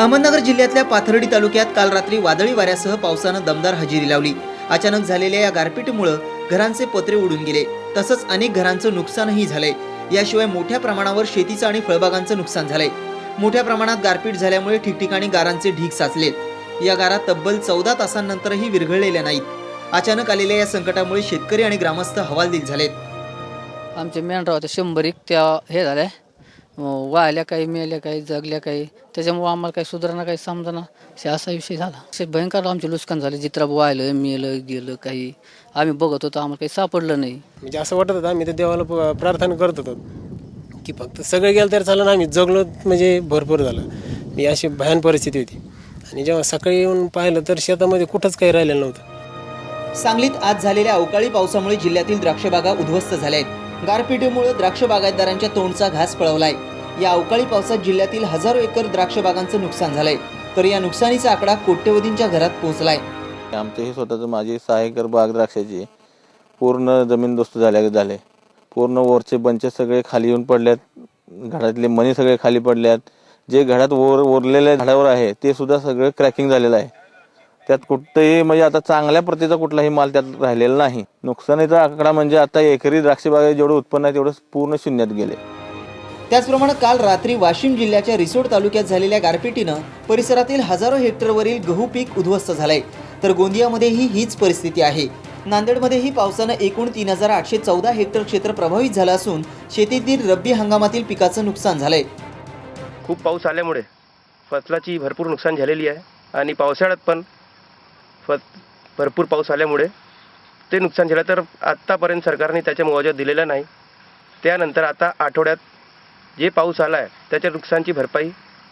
अहमदनगर जिल्ह्यातल्या पाथर्डी तालुक्यात काल रात्री वादळी वाऱ्यासह पावसानं दमदार हजेरी लावली। अचानक झालेल्या या गारपीटीमुळे घरांचे पत्रे उडून गेले, तसंच अनेक घरांचं नुकसानही झालंय। याशिवाय मोठ्या प्रमाणावर शेतीचं आणि फळबागांचं नुकसान झालंय। मोठ्या प्रमाणात गारपीट झाल्यामुळे ठिकठिकाणी गारांचे ढीग साचलेत। या गारा तब्बल 14 तासांनंतरही विरघळलेल्या नाहीत। अचानक आलेल्या या संकटामुळे शेतकरी आणि ग्रामस्थ हवालदिल झालेत। आमच्या मेंढरावाच्या 100 त्या हे झाल्या, वाहिल्या काही, मेल्या काही, जगल्या काही, त्याच्यामुळे आम्हाला काही सुधारणा काही समजना, असा विषय झाला। असे भयंकर आमचे नुकसान झाले, जित्रा वाहिलं, मेलं, गेलं काही, आम्ही बघत होतो, आम्हाला काही सापडलं नाही। म्हणजे असं वाटत होतं आम्ही तर देवाला प्रार्थना करत होतो की फक्त सगळं गेलं तर चालेल, आम्ही जगलो म्हणजे भरपूर झालं। ही अशी भयान परिस्थिती होती आणि जेव्हा सकाळी येऊन पाहिलं तर शेतामध्ये कुठंच काही राहिलेलं नव्हतं। सांगलीत आज झालेल्या अवकाळी पावसामुळे जिल्ह्यातील द्राक्षबागा उद्ध्वस्त झाल्या आहेत। गारपिटीमुळे द्राक्ष बागायतदारांच्या तोंडचा घास पळवलाय। या अवकाळी पावसात जिल्ह्यातील हजारो एकर द्राक्ष बागांचं नुकसान झालंय, तर या नुकसानीचा आकडा कोट्यवधींच्या घरात पोहोचलाय। आमचे हे स्वतःचं माझी 6 एकर बाग द्राक्षाची पूर्ण जमीनदोस्त झाले। पूर्ण वरचे बंचेस सगळे खाली येऊन पडल्यात, घरातले मणी सगळे खाली पडल्यात। जे घरात ओरलेल्या झाडावर आहे ते सुद्धा सगळं क्रॅकिंग झालेलं आहे। त्यात कुठेही म्हणजे आता चांगल्या प्रतीचा कुठलाही माल त्यात राहिलेला नाही। नुकसानीचा आकडा म्हणजे आता एकरी द्राक्ष बागेत जेवढं उत्पन्न आहे तेवढं पूर्ण शून्यात गेले। त्याचप्रमाणे काल रात्री वाशिम जिल्ह्याच्या रिसोड तालुक्यात झालेल्या गारपिटीनं परिसरातील हजारो हेक्टरवरील गहू पीक उद्ध्वस्त झालंय, तर गोंदियामध्येही हीच परिस्थिती आहे। नांदेडमध्येही पावसानं एकूण 3814 हेक्टर क्षेत्र प्रभावित झालं असून शेतीतील रब्बी हंगामातील पिकाचं नुकसान झालंय। खूप पाऊस आल्यामुळे फसलाची भरपूर नुकसान झालेली आहे आणि पावसाळ्यात पण भरपूर पाऊस आल्यामुळे ते नुकसान झालं, तर आत्तापर्यंत सरकारने त्याचा मुआवजा दिलेला नाही। त्यानंतर आता आठवड्यात जे पाऊस आला आहे त्याच्या नुकसानची भरपाई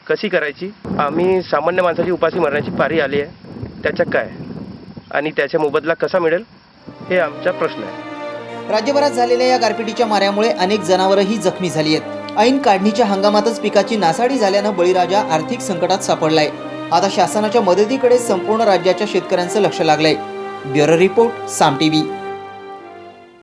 कशी करायची, आम्ही सामान्य माणसाची उपाशी मरण्याची पारी आली आहे, त्याच्यात काय आणि त्याचा मोबदला कसा मिळेल हे आमचा प्रश्न आहे। राज्यभरात झालेल्या या गारपिटीच्या माऱ्यामुळे अनेक जनावरही जखमी झाली आहेत। ऐन काढणीच्या हंगामातच पिकाची नासाडी झाल्यानं बळीराजा आर्थिक संकटात सापडलाय। आता शासनाच्या मदतीकडे संपूर्ण राज्याच्या शेतकऱ्यांचं लक्ष लागलंय। ब्युरो रिपोर्ट, साम टीव्ही।